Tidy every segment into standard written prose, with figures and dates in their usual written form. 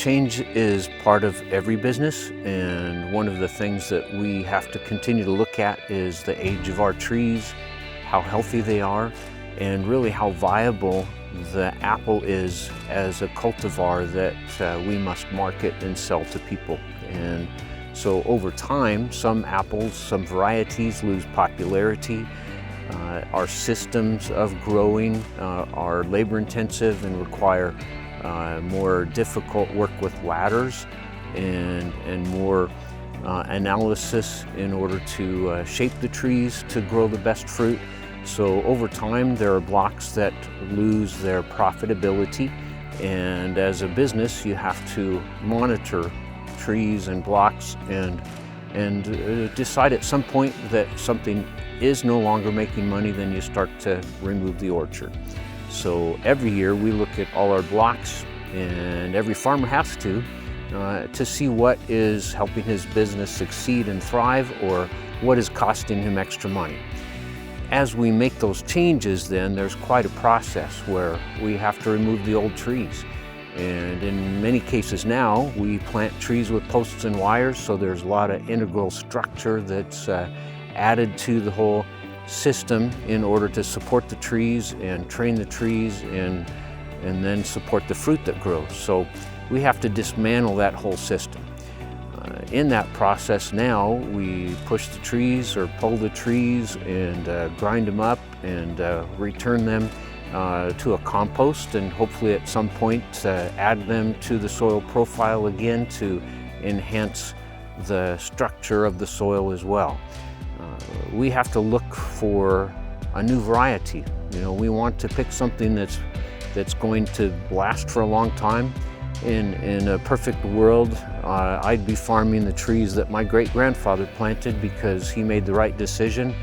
change is part of every business, and one of the things that we have to continue to look at is the age of our trees, how healthy they are, and really how viable the apple is as a cultivar that we must market and sell to people. And so over time, some apples, some varieties lose popularity. Our systems of growing are labor intensive and require more difficult work with ladders and more analysis in order to shape the trees to grow the best fruit. So over time, there are blocks that lose their profitability, and as a business, you have to monitor trees and blocks and decide at some point that something is no longer making money, then you start to remove the orchard. So every year we look at all our blocks, and every farmer has to see what is helping his business succeed and thrive, or what is costing him extra money. As we make those changes, then there's quite a process where we have to remove the old trees. And in many cases now, we plant trees with posts and wires, so there's a lot of integral structure that's added to the whole system in order to support the trees and train the trees and then support the fruit that grows. So we have to dismantle that whole system. In that process now, we push the trees or pull the trees and grind them up and return them to a compost, and hopefully at some point add them to the soil profile again to enhance the structure of the soil as well. We have to look for a new variety. You know, we want to pick something that's going to last for a long time. In a perfect world, I'd be farming the trees that my great-grandfather planted because he made the right decision.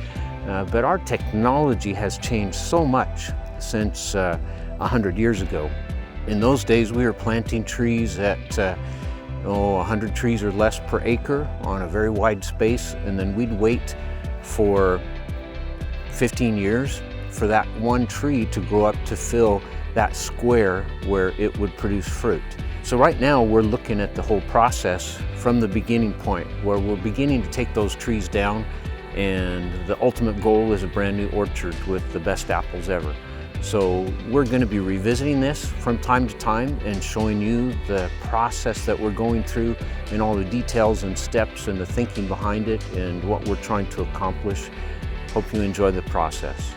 But our technology has changed so much since 100 years ago. In those days, we were planting trees at 100 trees or less per acre on a very wide space, and then we'd wait for 15 years for that one tree to grow up to fill that square where it would produce fruit. So right now we're looking at the whole process from the beginning point, where we're beginning to take those trees down, and the ultimate goal is a brand new orchard with the best apples ever. So we're going to be revisiting this from time to time and showing you the process that we're going through and all the details and steps and the thinking behind it and what we're trying to accomplish. Hope you enjoy the process.